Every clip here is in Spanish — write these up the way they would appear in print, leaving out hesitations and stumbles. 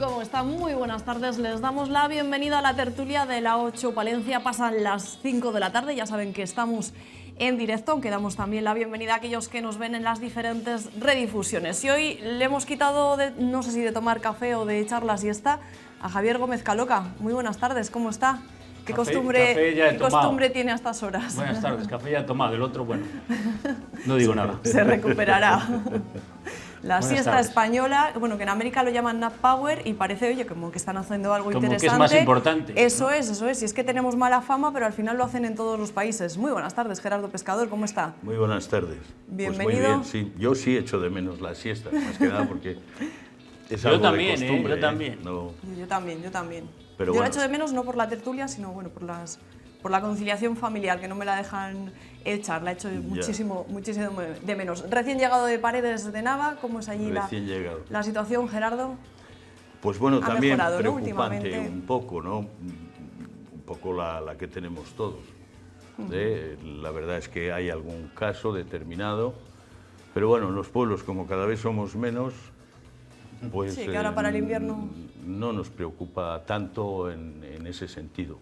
¿Cómo están? Muy buenas tardes. Les damos la bienvenida a la tertulia de la 8 Palencia. Pasan las 5 de la tarde. Ya saben que estamos en directo, aunque damos también la bienvenida a aquellos que nos ven en las diferentes redifusiones. Y hoy le hemos quitado, no sé si de tomar café o de echar la siesta, a Javier Gómez Caloca. Muy buenas tardes, ¿cómo está? ¿Qué costumbre tiene a estas horas? Buenas tardes, café ya tomado, el otro, bueno, no digo nada. Se recuperará. La Buenas siesta tardes. española, bueno, que en América lo llaman nap power y parece, oye, como que están haciendo algo Como interesante. que es más importante. Eso es. Y es que tenemos mala fama, pero al final lo hacen en todos los países. Muy buenas tardes, Gerardo Pescador, ¿cómo está? Muy buenas tardes. Bienvenido. Pues muy bien, sí. Yo sí echo de menos la siesta, más que nada porque es Yo algo también, de costumbre. yo también. No, Yo también. Pero Yo la bueno. echo de menos no por la tertulia, sino bueno, por la conciliación familiar, que no me la dejan echar. La echo muchísimo de menos. Recién llegado de Paredes de Nava, ¿cómo es allí Recién llegado. la situación, Gerardo? Pues bueno, Ha también mejorado, ¿no? preocupante Últimamente. un poco, ¿no? Un poco la que tenemos todos. La verdad es que hay algún caso determinado, pero bueno, en los pueblos, como cada vez somos menos, pues Sí, que ahora para el invierno. no nos preocupa tanto en ese sentido.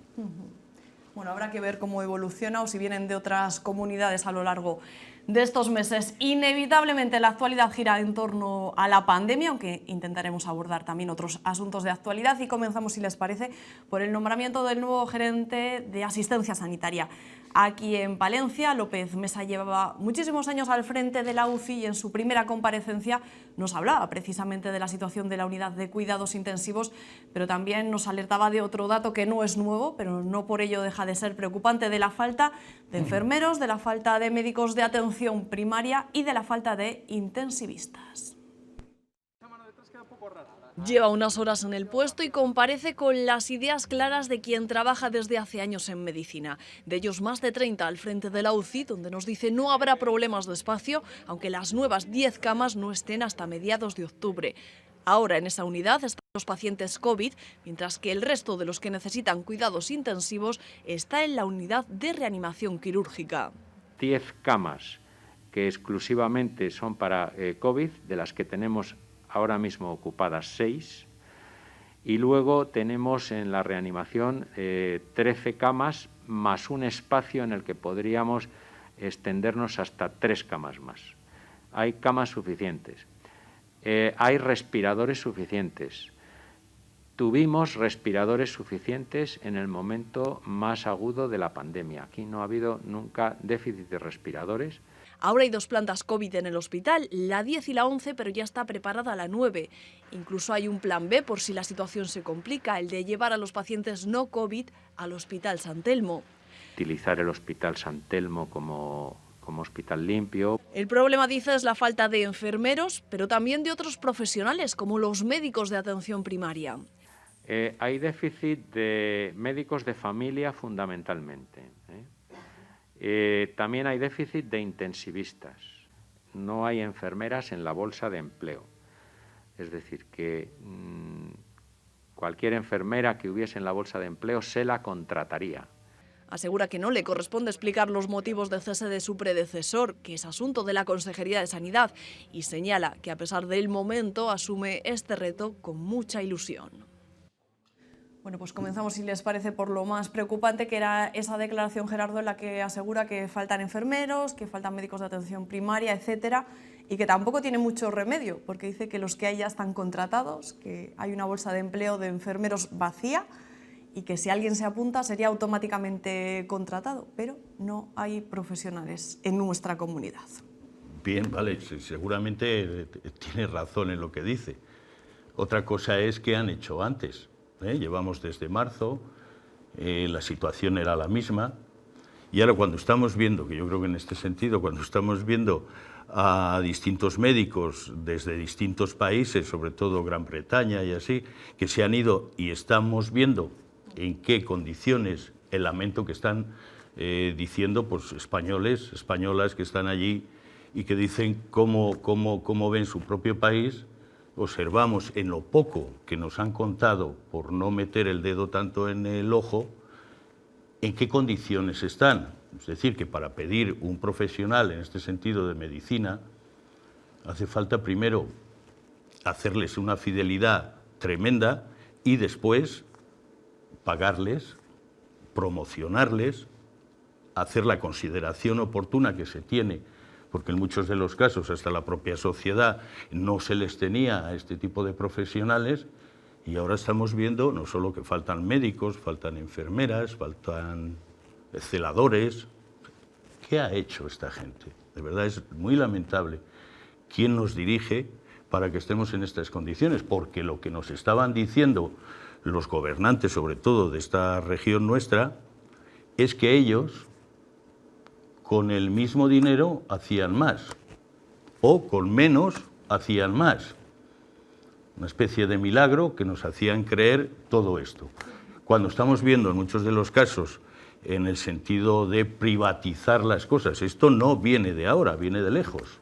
Bueno, habrá que ver cómo evoluciona o si vienen de otras comunidades a lo largo de estos meses. Inevitablemente la actualidad gira en torno a la pandemia, aunque intentaremos abordar también otros asuntos de actualidad. Y comenzamos, si les parece, por el nombramiento del nuevo gerente de asistencia sanitaria. Aquí en Palencia, López Mesa llevaba muchísimos años al frente de la UCI y en su primera comparecencia nos hablaba precisamente de la situación de la unidad de cuidados intensivos, pero también nos alertaba de otro dato que no es nuevo, pero no por ello deja de ser preocupante, de la falta de enfermeros, de la falta de médicos de atención primaria y de la falta de intensivistas. Lleva unas horas en el puesto y comparece con las ideas claras de quien trabaja desde hace años en medicina. De ellos más de 30 al frente de la UCI, donde nos dice no habrá problemas de espacio, aunque las nuevas 10 camas no estén hasta mediados de octubre. Ahora en esa unidad están los pacientes COVID, mientras que el resto de los que necesitan cuidados intensivos está en la unidad de reanimación quirúrgica. 10 camas que exclusivamente son para COVID, de las que tenemos ahora mismo ocupadas 6, y luego tenemos en la reanimación 13 camas más un espacio en el que podríamos extendernos hasta 3 camas más. Hay camas suficientes, hay respiradores suficientes. Tuvimos respiradores suficientes en el momento más agudo de la pandemia. Aquí no ha habido nunca déficit de respiradores. Ahora hay 2 plantas COVID en el hospital, la 10 y la 11, pero ya está preparada la 9. Incluso hay un plan B por si la situación se complica, el de llevar a los pacientes no COVID al Hospital San Telmo. Utilizar el Hospital San Telmo como hospital limpio. El problema, dice, es la falta de enfermeros, pero también de otros profesionales, como los médicos de atención primaria. Hay déficit de médicos de familia fundamentalmente. También hay déficit de intensivistas. No hay enfermeras en la bolsa de empleo. Es decir, que cualquier enfermera que hubiese en la bolsa de empleo se la contrataría. Asegura que no le corresponde explicar los motivos de cese de su predecesor, que es asunto de la Consejería de Sanidad, y señala que a pesar del momento asume este reto con mucha ilusión. Bueno, pues comenzamos, si les parece, por lo más preocupante, que era esa declaración, Gerardo, en la que asegura que faltan enfermeros, que faltan médicos de atención primaria, etcétera, y que tampoco tiene mucho remedio, porque dice que los que hay ya están contratados, que hay una bolsa de empleo de enfermeros vacía y que si alguien se apunta sería automáticamente contratado, pero no hay profesionales en nuestra comunidad. Bien, vale, seguramente tiene razón en lo que dice. Otra cosa es qué han hecho antes. Llevamos desde marzo, la situación era la misma, y ahora cuando estamos viendo, que yo creo que en este sentido, cuando estamos viendo a distintos médicos desde distintos países, sobre todo Gran Bretaña y así, que se han ido y estamos viendo en qué condiciones, el lamento que están diciendo pues, españoles, españolas que están allí y que dicen cómo ven su propio país. Observamos en lo poco que nos han contado, por no meter el dedo tanto en el ojo, en qué condiciones están. Es decir, que para pedir un profesional en este sentido de medicina, hace falta primero hacerles una fidelidad tremenda y después pagarles, promocionarles, hacer la consideración oportuna que se tiene, porque en muchos de los casos hasta la propia sociedad no se les tenía a este tipo de profesionales, y ahora estamos viendo no solo que faltan médicos, faltan enfermeras, faltan celadores. ¿Qué ha hecho esta gente? De verdad es muy lamentable. ¿Quién nos dirige para que estemos en estas condiciones? Porque lo que nos estaban diciendo los gobernantes, sobre todo de esta región nuestra, es que ellos con el mismo dinero hacían más, o con menos hacían más. Una especie de milagro que nos hacían creer todo esto. Cuando estamos viendo en muchos de los casos en el sentido de privatizar las cosas, esto no viene de ahora, viene de lejos.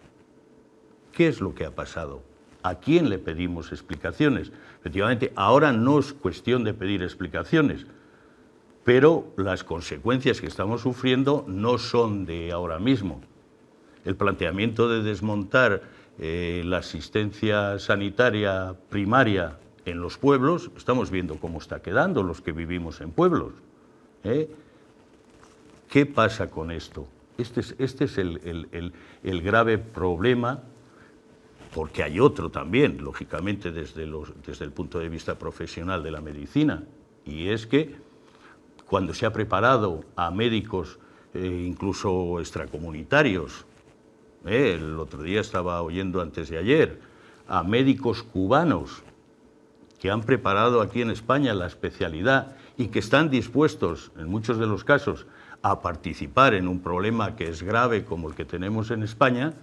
¿Qué es lo que ha pasado? ¿A quién le pedimos explicaciones? Efectivamente, ahora no es cuestión de pedir explicaciones, pero las consecuencias que estamos sufriendo no son de ahora mismo. El planteamiento de desmontar la asistencia sanitaria primaria en los pueblos, estamos viendo cómo está quedando los que vivimos en pueblos. ¿Qué pasa con esto? Este es el grave problema, porque hay otro también, lógicamente, desde el punto de vista profesional de la medicina, y es que cuando se ha preparado a médicos incluso extracomunitarios, el otro día estaba oyendo antes de ayer, a médicos cubanos que han preparado aquí en España la especialidad y que están dispuestos, en muchos de los casos, a participar en un problema que es grave como el que tenemos en España,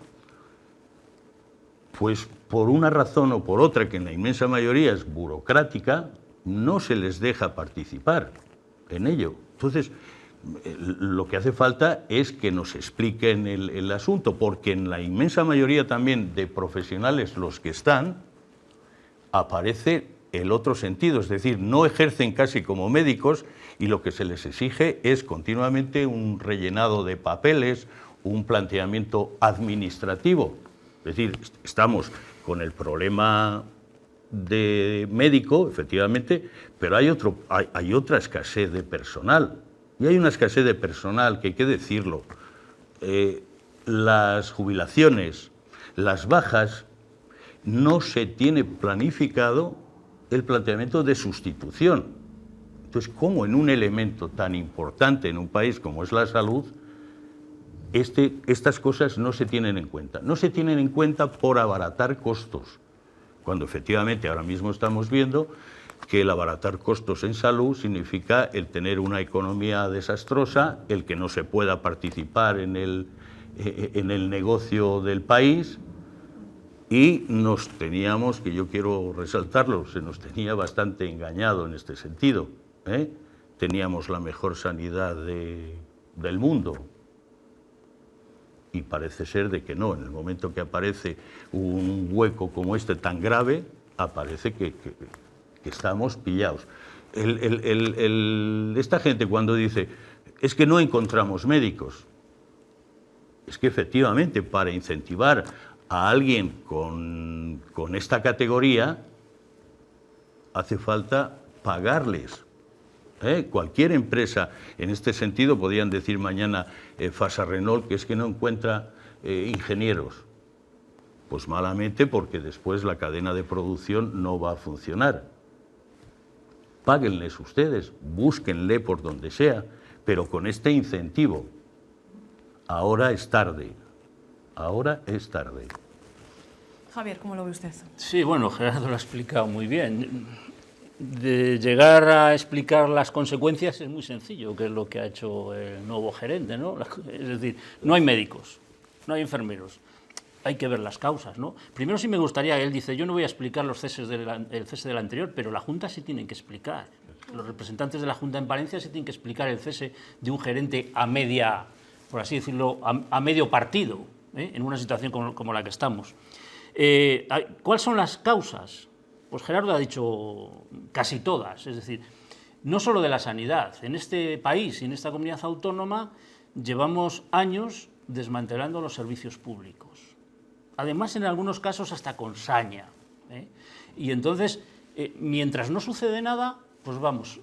pues por una razón o por otra, que en la inmensa mayoría es burocrática, no se les deja participar en ello. Entonces, lo que hace falta es que nos expliquen el asunto, porque en la inmensa mayoría también de profesionales, los que están, aparece el otro sentido, es decir, no ejercen casi como médicos y lo que se les exige es continuamente un rellenado de papeles, un planteamiento administrativo. Es decir, estamos con el problema de médico, efectivamente, pero hay otra escasez de personal. Y hay una escasez de personal que hay que decirlo. Las jubilaciones, las bajas, no se tiene planificado el planteamiento de sustitución. Entonces, ¿cómo en un elemento tan importante en un país como es la salud, estas cosas no se tienen en cuenta? No se tienen en cuenta por abaratar costos, cuando efectivamente ahora mismo estamos viendo que el abaratar costos en salud significa el tener una economía desastrosa, el que no se pueda participar en el negocio del país, y nos teníamos, que yo quiero resaltarlo, se nos tenía bastante engañado en este sentido. Teníamos la mejor sanidad del mundo, y parece ser de que no. En el momento que aparece un hueco como este tan grave, aparece que estamos pillados. Esta gente cuando dice, es que no encontramos médicos, es que efectivamente para incentivar a alguien con esta categoría hace falta pagarles. Cualquier empresa, en este sentido, podrían decir mañana Fasa Renault, que es que no encuentra ingenieros. Pues malamente, porque después la cadena de producción no va a funcionar. Páguenles ustedes, búsquenle por donde sea, pero con este incentivo. Ahora es tarde. Ahora es tarde. Javier, ¿cómo lo ve usted? Sí, bueno, Gerardo lo ha explicado muy bien. De llegar a explicar las consecuencias es muy sencillo, que es lo que ha hecho el nuevo gerente, ¿no? Es decir, no hay médicos, no hay enfermeros, hay que ver las causas, ¿no? Primero sí me gustaría, él dice, yo no voy a explicar el cese del anterior, pero la Junta sí tiene que explicar. Los representantes de la Junta en Palencia sí tienen que explicar el cese de un gerente a media, por así decirlo, a medio partido, en una situación como la que estamos. ¿Cuáles son las causas? Pues Gerardo ha dicho casi todas, es decir, no solo de la sanidad. En este país y en esta comunidad autónoma llevamos años desmantelando los servicios públicos. Además, en algunos casos hasta con saña. Y entonces, mientras no sucede nada, pues vamos,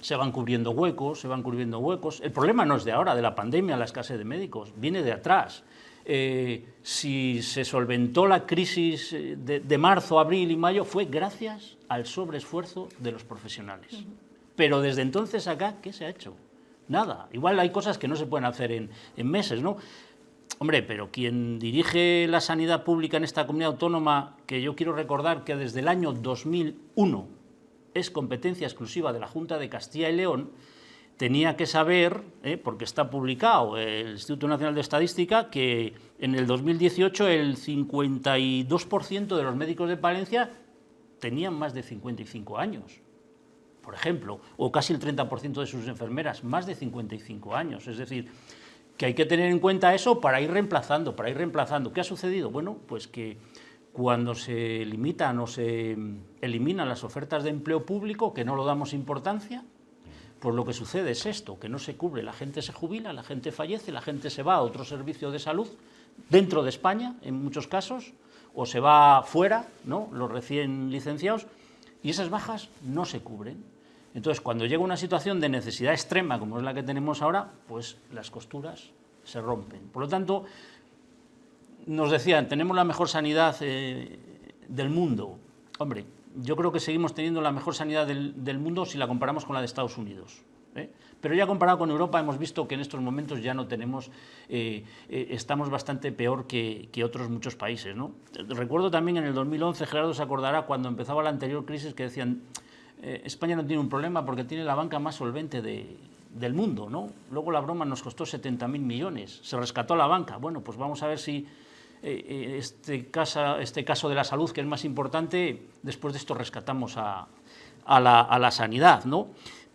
se van cubriendo huecos, se van cubriendo huecos. El problema no es de ahora, de la pandemia, la escasez de médicos, viene de atrás. Si se solventó la crisis de marzo, abril y mayo, fue gracias al sobreesfuerzo de los profesionales. Pero desde entonces acá, ¿qué se ha hecho? Nada. Igual hay cosas que no se pueden hacer en meses, ¿no? Hombre, pero quien dirige la sanidad pública en esta comunidad autónoma, que yo quiero recordar que desde el año 2001 es competencia exclusiva de la Junta de Castilla y León, tenía que saber, porque está publicado el Instituto Nacional de Estadística, que en el 2018 el 52% de los médicos de Palencia tenían más de 55 años, por ejemplo, o casi el 30% de sus enfermeras, más de 55 años. Es decir, que hay que tener en cuenta eso para ir reemplazando, ¿Qué ha sucedido? Bueno, pues que cuando se limitan o se eliminan las ofertas de empleo público, que no lo damos importancia, pues lo que sucede es esto, que no se cubre, la gente se jubila, la gente fallece, la gente se va a otro servicio de salud, dentro de España, en muchos casos, o se va fuera, ¿no?, los recién licenciados, y esas bajas no se cubren. Entonces, cuando llega una situación de necesidad extrema, como es la que tenemos ahora, pues las costuras se rompen. Por lo tanto, nos decían, tenemos la mejor sanidad del mundo. Hombre, yo creo que seguimos teniendo la mejor sanidad del mundo si la comparamos con la de Estados Unidos. Pero ya comparado con Europa hemos visto que en estos momentos ya no tenemos, estamos bastante peor que otros muchos países, ¿no? Recuerdo también en el 2011, Gerardo se acordará, cuando empezaba la anterior crisis, que decían, España no tiene un problema porque tiene la banca más solvente del mundo, ¿no? Luego la broma nos costó 70.000 millones, se rescató la banca. Bueno, pues vamos a ver si este caso de la salud, que es más importante, después de esto rescatamos a la sanidad, ¿no?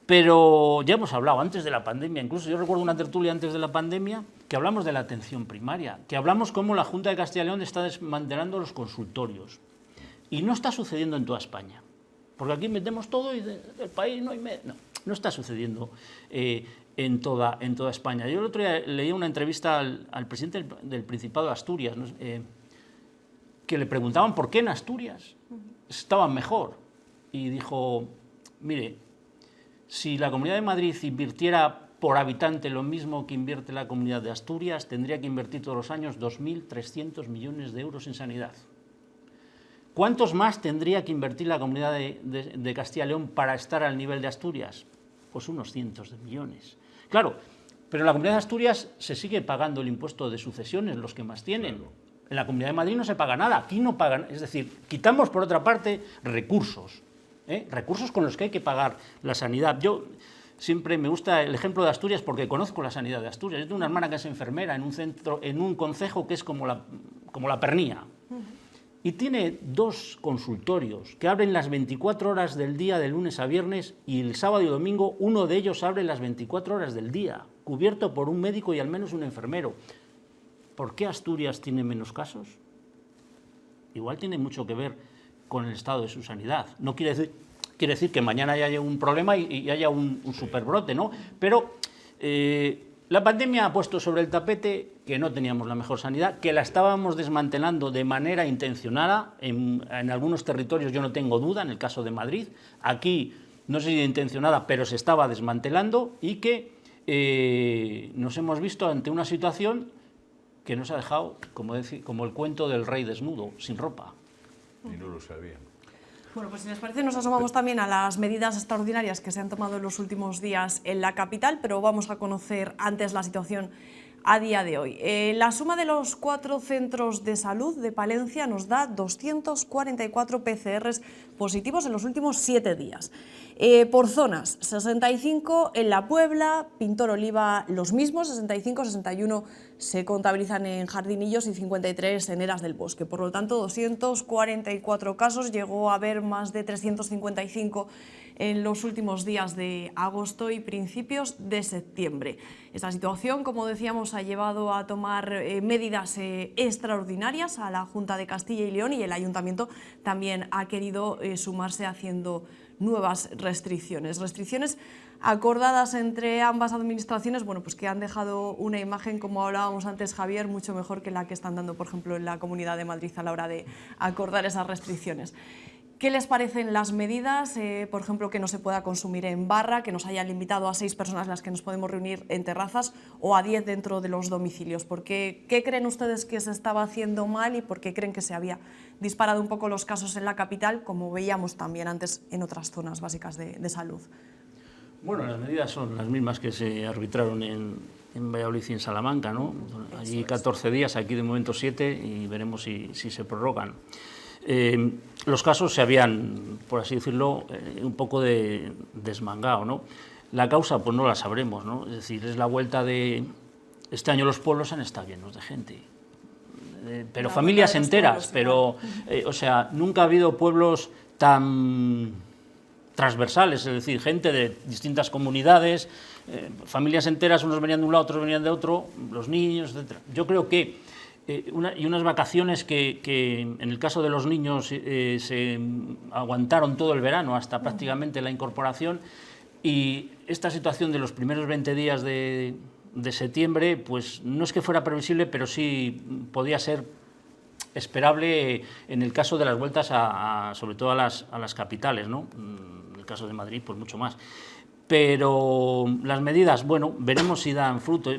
Pero ya hemos hablado antes de la pandemia, incluso yo recuerdo una tertulia antes de la pandemia, que hablamos de la atención primaria, que hablamos cómo la Junta de Castilla y León está desmantelando los consultorios. Y no está sucediendo en toda España, porque aquí metemos todo y del país no hay... No está sucediendo en toda España. Yo el otro día leí una entrevista al presidente del Principado de Asturias, ¿no?, que le preguntaban por qué en Asturias estaban mejor. Y dijo, mire, si la Comunidad de Madrid invirtiera por habitante lo mismo que invierte la Comunidad de Asturias, tendría que invertir todos los años 2.300 millones de euros en sanidad. ¿Cuántos más tendría que invertir la Comunidad de Castilla y León para estar al nivel de Asturias? Pues unos cientos de millones. Claro, pero en la Comunidad de Asturias se sigue pagando el impuesto de sucesiones, los que más tienen. Claro. En la Comunidad de Madrid no se paga nada, aquí no pagan. Es decir, quitamos por otra parte recursos, recursos con los que hay que pagar la sanidad. Yo siempre me gusta el ejemplo de Asturias porque conozco la sanidad de Asturias. Yo tengo una hermana que es enfermera en un concejo que es como la Pernía. Y tiene 2 consultorios que abren las 24 horas del día de lunes a viernes, y el sábado y domingo uno de ellos abre las 24 horas del día, cubierto por un médico y al menos un enfermero. ¿Por qué Asturias tiene menos casos? Igual tiene mucho que ver con el estado de su sanidad. No quiere decir que mañana haya un problema y haya un superbrote, ¿no? Pero la pandemia ha puesto sobre el tapete que no teníamos la mejor sanidad, que la estábamos desmantelando de manera intencionada en algunos territorios, yo no tengo duda, en el caso de Madrid. Aquí no sé si intencionada, pero se estaba desmantelando, y que nos hemos visto ante una situación que nos ha dejado, como el cuento del rey desnudo, sin ropa. Y no lo sabían. Bueno, pues si les parece nos asomamos también a las medidas extraordinarias que se han tomado en los últimos días en la capital, pero vamos a conocer antes la situación a día de hoy. La suma de los 4 centros de salud de Palencia nos da 244 PCRs positivos en los últimos 7 días. Por zonas, 65 en La Puebla, Pintor Oliva los mismos, 65, 61 se contabilizan en Jardinillos y 53 en Eras del Bosque. Por lo tanto, 244 casos, llegó a haber más de 355 en los últimos días de agosto y principios de septiembre. Esta situación, como decíamos, ha llevado a tomar medidas extraordinarias a la Junta de Castilla y León, y el Ayuntamiento también ha querido sumarse haciendo nuevas restricciones acordadas entre ambas administraciones, bueno, pues que han dejado una imagen, como hablábamos antes, Javier, mucho mejor que la que están dando, por ejemplo, en la Comunidad de Madrid a la hora de acordar esas restricciones. ¿Qué les parecen las medidas? Por ejemplo, que no se pueda consumir en barra, que nos hayan limitado a 6 personas las que nos podemos reunir en terrazas o a 10 dentro de los domicilios. ¿Qué creen ustedes que se estaba haciendo mal y por qué creen que se había disparado un poco los casos en la capital, como veíamos también antes en otras zonas básicas de salud? Bueno, las medidas son las mismas que se arbitraron en Valladolid y en Salamanca, ¿no? Allí 14 días, aquí de momento 7 y veremos si se prorrogan. Los casos se habían, por así decirlo, un poco desmangado, ¿no? La causa, pues no la sabremos, ¿no? Es decir, es la vuelta de... Este año los pueblos han estado llenos de gente, pero La familias vuelta de los enteras, pueblos, pero, o sea, nunca ha habido pueblos tan transversales, es decir, gente de distintas comunidades, familias enteras, unos venían de un lado, otros venían de otro, los niños, etc. Yo creo que y unas vacaciones que en el caso de los niños se aguantaron todo el verano hasta prácticamente la incorporación, y esta situación de los primeros 20 días de septiembre, pues no es que fuera previsible, pero sí podía ser esperable en el caso de las vueltas sobre todo a las capitales, ¿no? En el caso de Madrid, pues mucho más. Pero las medidas, bueno, veremos si dan fruto.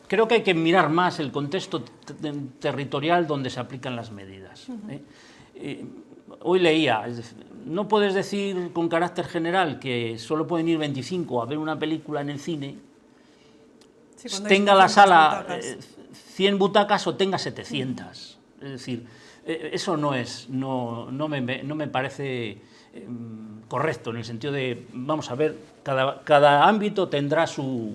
Creo que hay que mirar más el contexto territorial donde se aplican las medidas. Hoy leía, no puedes decir con carácter general que solo pueden ir 25 a ver una película en el cine, sí, tenga la sala 100 butacas o tenga 700. Es decir, eso no me parece correcto, en el sentido de, vamos a ver, cada ámbito tendrá su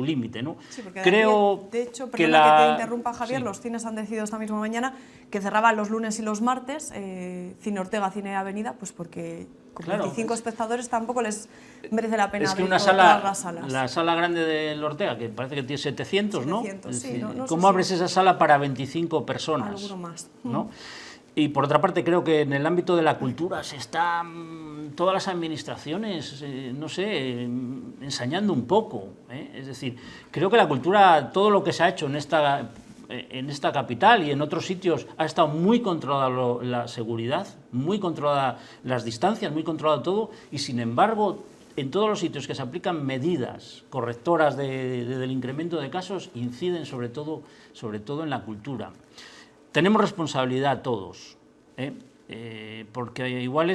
límite, ¿no? Sí, porque creo de hecho, perdona que te interrumpa, Javier, sí. Los cines han decidido esta misma mañana que cerraban los lunes y los martes, Cine Ortega, Cine Avenida, pues porque con 25 espectadores tampoco les merece la pena es que abrir una todas las salas. La sala grande del Ortega, que parece que tiene 700, ¿no? Sí, decir, no ¿cómo abres esa sala para 25 personas? Alguno más. ¿No? Y por otra parte, creo que en el ámbito de la cultura se están todas las administraciones, no sé, ensañando un poco. Es decir, creo que la cultura, todo lo que se ha hecho en esta capital y en otros sitios, ha estado muy controlada la seguridad, muy controlada las distancias, muy controlado todo, y sin embargo, en todos los sitios que se aplican medidas correctoras del incremento de casos, inciden sobre todo en la cultura. Tenemos responsabilidad todos, porque igual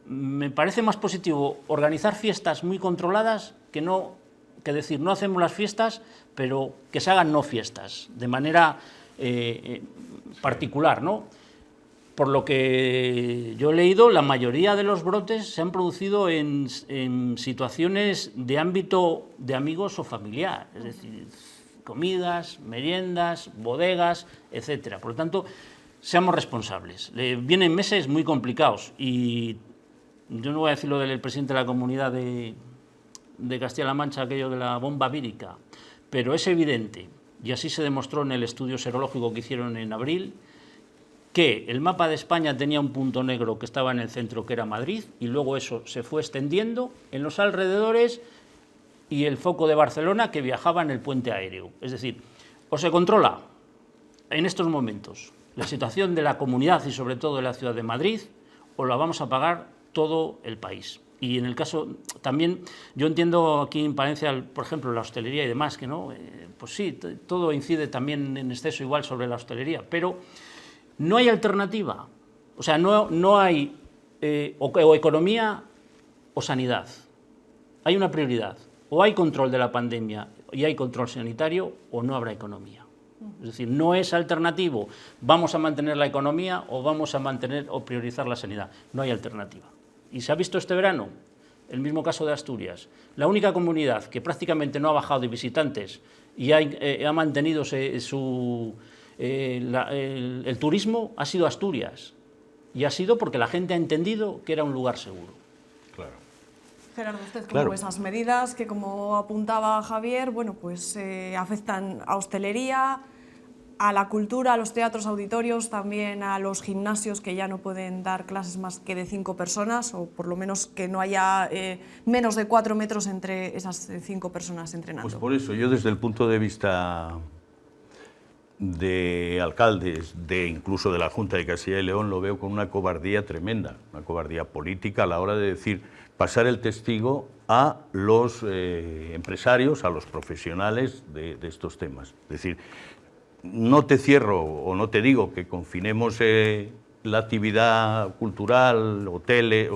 me parece más positivo organizar fiestas muy controladas que decir no hacemos las fiestas, pero que se hagan no fiestas, de manera particular, ¿no? Por lo que yo he leído, la mayoría de los brotes se han producido en situaciones de ámbito de amigos o familiar, es decir, comidas, meriendas, bodegas, etcétera. Por lo tanto, seamos responsables. Vienen meses muy complicados y yo no voy a decir lo del presidente de la Comunidad de Castilla-La Mancha, aquello de la bomba vírica, pero es evidente, y así se demostró en el estudio serológico que hicieron en abril, que el mapa de España tenía un punto negro que estaba en el centro, que era Madrid, y luego eso se fue extendiendo en los alrededores y el foco de Barcelona, que viajaba en el puente aéreo. Es decir, o se controla en estos momentos la situación de la comunidad y sobre todo de la ciudad de Madrid, o la vamos a pagar todo el país. Y en el caso, también, yo entiendo aquí en Palencia, por ejemplo, la hostelería y demás, que no, pues sí, todo incide también en exceso igual sobre la hostelería, pero no hay alternativa. O sea, no hay o economía o sanidad. Hay una prioridad. O hay control de la pandemia y hay control sanitario, o no habrá economía. Es decir, no es alternativo. Vamos a mantener la economía o vamos a mantener o priorizar la sanidad. No hay alternativa. Y se ha visto este verano el mismo caso de Asturias. La única comunidad que prácticamente no ha bajado de visitantes y ha mantenido el turismo ha sido Asturias. Y ha sido porque la gente ha entendido que era un lugar seguro. Claro. Gerardo, ¿usted cómo ve esas medidas que, como apuntaba Javier, bueno, pues afectan a hostelería, a la cultura, a los teatros, auditorios, también a los gimnasios que ya no pueden dar clases más que de 5 personas, o por lo menos que no haya menos de 4 metros entre esas 5 personas entrenando? Pues por eso, yo desde el punto de vista de alcaldes, incluso de la Junta de Castilla y León, lo veo con una cobardía tremenda, una cobardía política a la hora de decir, pasar el testigo a los empresarios, a los profesionales de estos temas. Es decir, no te cierro o no te digo que confinemos la actividad cultural, hoteles,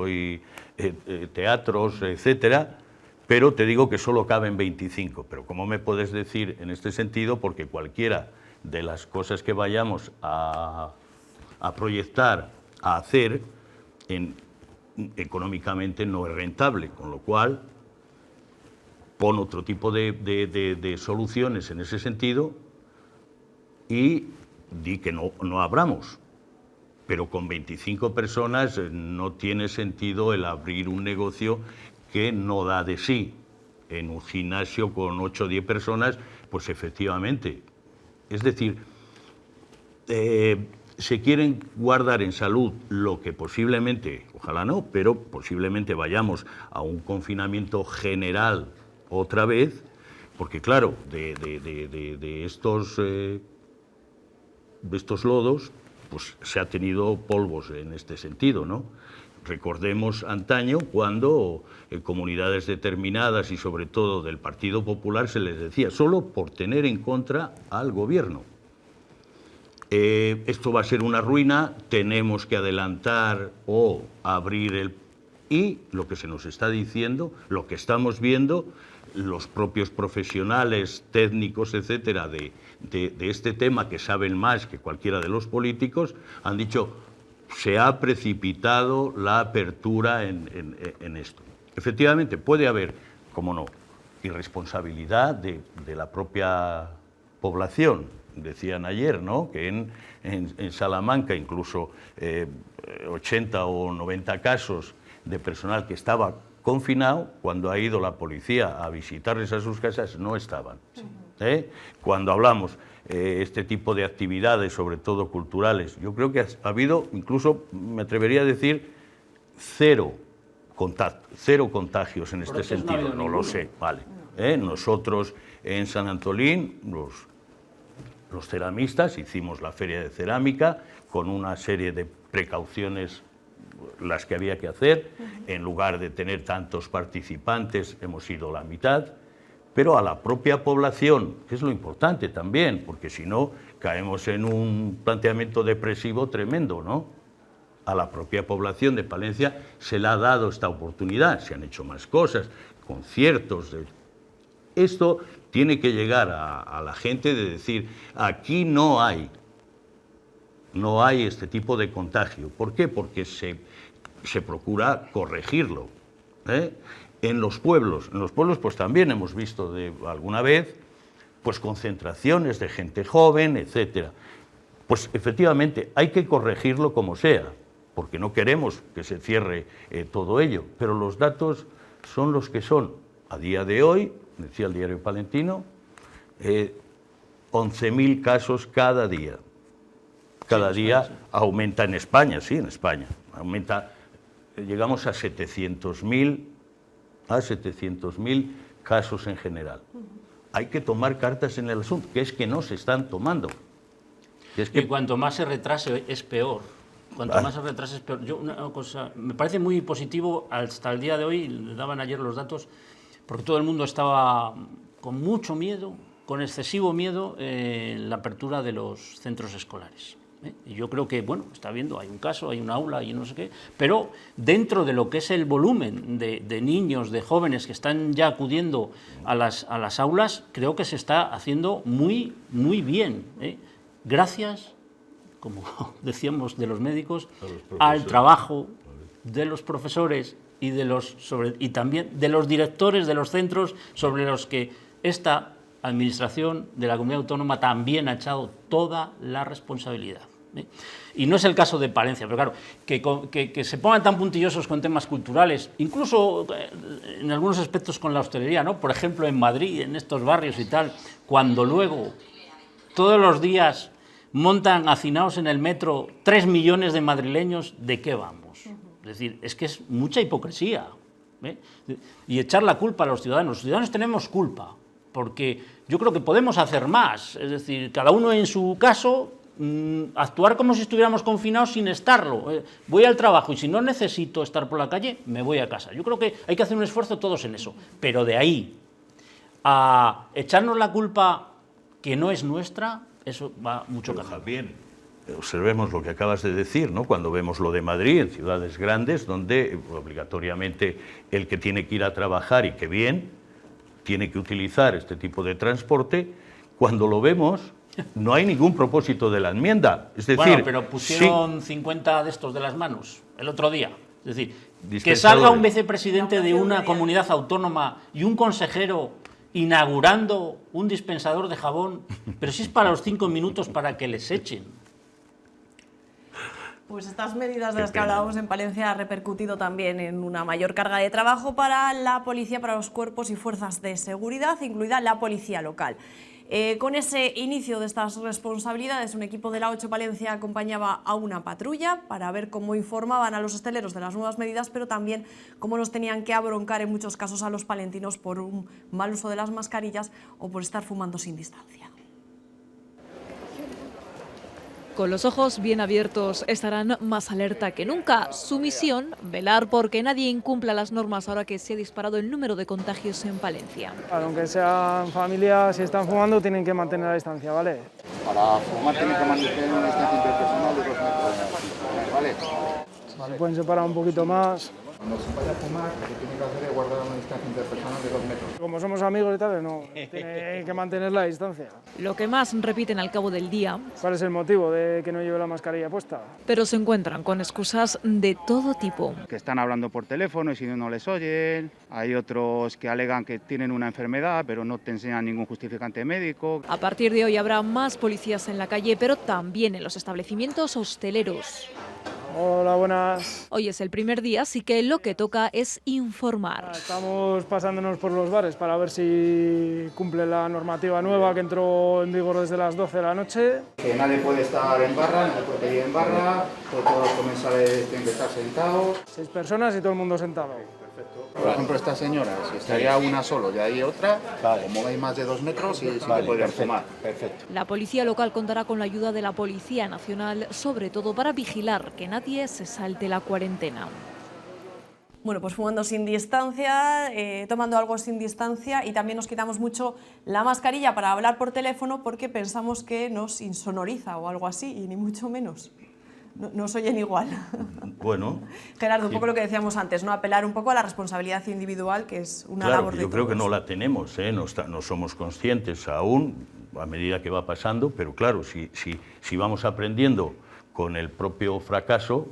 teatros, etcétera, pero te digo que solo caben 25. Pero ¿cómo me puedes decir en este sentido? Porque cualquiera de las cosas que vayamos a proyectar, a hacer, económicamente no es rentable, con lo cual pon otro tipo de soluciones en ese sentido y di que no abramos. Pero con 25 personas no tiene sentido el abrir un negocio que no da de sí. En un gimnasio con 8 o 10 personas, pues efectivamente. Es decir, se quieren guardar en salud lo que posiblemente, ojalá no, pero posiblemente vayamos a un confinamiento general otra vez, porque claro, de estos lodos, pues se ha tenido polvos en este sentido, ¿no? Recordemos antaño cuando en comunidades determinadas y sobre todo del Partido Popular se les decía solo por tener en contra al gobierno. Esto va a ser una ruina, tenemos que adelantar o abrir y lo que se nos está diciendo, lo que estamos viendo, los propios profesionales, técnicos, etcétera, de este tema, que saben más que cualquiera de los políticos, han dicho, se ha precipitado la apertura en esto. Efectivamente, puede haber, cómo no, irresponsabilidad de la propia población. Decían ayer, ¿no?, que en Salamanca incluso 80 o 90 casos de personal que estaba confinado, cuando ha ido la policía a visitarles a sus casas, no estaban. Cuando hablamos este tipo de actividades, sobre todo culturales, yo creo que ha habido, incluso me atrevería a decir, cero contagios en este sentido, no lo sé, vale. Nosotros en San Antolín, los ceramistas, hicimos la feria de cerámica con una serie de precauciones, las que había que hacer. En lugar de tener tantos participantes, hemos ido la mitad, pero a la propia población, que es lo importante también, porque si no caemos en un planteamiento depresivo tremendo, ¿no? A la propia población de Palencia se le ha dado esta oportunidad, se han hecho más cosas, conciertos. Esto tiene que llegar a la gente de decir, aquí no hay este tipo de contagio. ¿Por qué? Porque se procura corregirlo. En los pueblos pues también hemos visto alguna vez pues concentraciones de gente joven, etcétera. Pues efectivamente hay que corregirlo como sea, porque no queremos que se cierre todo ello, pero los datos son los que son. A día de hoy, decía el diario Palentino, 11.000 casos cada día. Cada día aumenta en España, sí, en España. Aumenta, llegamos a 700.000 casos en general. Hay que tomar cartas en el asunto, que es que no se están tomando. Y cuanto más se retrase es peor. Cuanto más se retrase es peor. Yo una cosa, me parece muy positivo hasta el día de hoy, le daban ayer los datos, porque todo el mundo estaba con mucho miedo, con excesivo miedo, en la apertura de los centros escolares. Y yo creo que, bueno, está viendo, hay un caso, hay un aula, hay no sé qué, pero dentro de lo que es el volumen de niños, de jóvenes que están ya acudiendo a las aulas, creo que se está haciendo muy, muy bien, gracias, como decíamos, de los médicos, al trabajo de los profesores y también de los directores de los centros, sobre los que esta administración de la comunidad autónoma también ha echado toda la responsabilidad. Y no es el caso de Palencia, pero claro, que se pongan tan puntillosos con temas culturales, incluso en algunos aspectos con la hostelería, ¿no? Por ejemplo, en Madrid, en estos barrios y tal, cuando luego todos los días montan hacinados en el metro 3 millones de madrileños, ¿de qué vamos? Es decir, es que es mucha hipocresía. Y echar la culpa a los ciudadanos. Los ciudadanos tenemos culpa, porque yo creo que podemos hacer más, es decir, cada uno en su caso, actuar como si estuviéramos confinados sin estarlo. Voy al trabajo y si no necesito estar por la calle, me voy a casa. Yo creo que hay que hacer un esfuerzo todos en eso, pero de ahí a echarnos la culpa que no es nuestra, eso va mucho camino. Bien, observemos lo que acabas de decir, ¿no? Cuando vemos lo de Madrid, en ciudades grandes, donde obligatoriamente el que tiene que ir a trabajar y que bien, tiene que utilizar este tipo de transporte, cuando lo vemos, no hay ningún propósito de la enmienda. Es decir, bueno, pero pusieron 50 de estos de las manos el otro día. Es decir, que salga un vicepresidente de una comunidad autónoma y un consejero inaugurando un dispensador de jabón, pero si es para los 5 minutos para que les echen. Pues estas medidas de las que hablábamos en Palencia han repercutido también en una mayor carga de trabajo para la policía, para los cuerpos y fuerzas de seguridad, incluida la policía local. Con ese inicio de estas responsabilidades, un equipo de la 8 Palencia acompañaba a una patrulla para ver cómo informaban a los hosteleros de las nuevas medidas, pero también cómo los tenían que abroncar en muchos casos a los palentinos por un mal uso de las mascarillas o por estar fumando sin distancia. Con los ojos bien abiertos, estarán más alerta que nunca. Su misión, velar porque nadie incumpla las normas ahora que se ha disparado el número de contagios en Palencia. Aunque sean familias, si están fumando, tienen que mantener la distancia, ¿vale? Para fumar tienen que mantener una distancia interpersonal de 2 metros, ¿vale? Se pueden separar un poquito más. Cuando se vaya a fumar, lo que tiene que hacer es guardar una distancia interpersonal de 2 metros. Como somos amigos y tal, no, tiene que mantener la distancia. Lo que más repiten al cabo del día. ¿Cuál es el motivo de que no lleve la mascarilla puesta? Pero se encuentran con excusas de todo tipo. Que están hablando por teléfono y si no les oyen. Hay otros que alegan que tienen una enfermedad, pero no te enseñan ningún justificante médico. A partir de hoy habrá más policías en la calle, pero también en los establecimientos hosteleros. Hola, buenas. Hoy es el primer día, así que lo que toca es informar. Estamos pasándonos por los bares para ver si cumple la normativa nueva que entró en vigor desde las 12 de la noche. Que nadie puede estar en barra, nadie puede pedir en barra, todos los comensales tienen que estar sentados. 6 personas y todo el mundo sentado. Por ejemplo, esta señora, si estaría una solo y hay otra, como veis más de 2 metros, sí que podrían fumar. Perfecto. La policía local contará con la ayuda de la Policía Nacional, sobre todo para vigilar que nadie se salte la cuarentena. Bueno, pues fumando sin distancia, tomando algo sin distancia y también nos quitamos mucho la mascarilla para hablar por teléfono porque pensamos que nos insonoriza o algo así y ni mucho menos. No se oyen igual. Bueno. Gerardo, un poco lo que decíamos antes, ¿no? Apelar un poco a la responsabilidad individual, que es una labor de todos. Yo creo que no la tenemos, no somos conscientes aún, a medida que va pasando, pero claro, si vamos aprendiendo con el propio fracaso,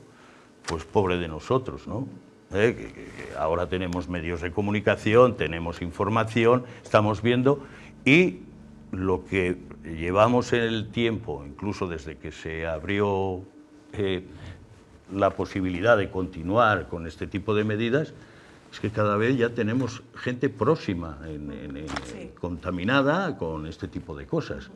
pues pobre de nosotros, ¿no? Que ahora tenemos medios de comunicación, tenemos información, estamos viendo y lo que llevamos en el tiempo, incluso desde que se abrió la posibilidad de continuar con este tipo de medidas, es que cada vez ya tenemos gente próxima, contaminada con este tipo de cosas.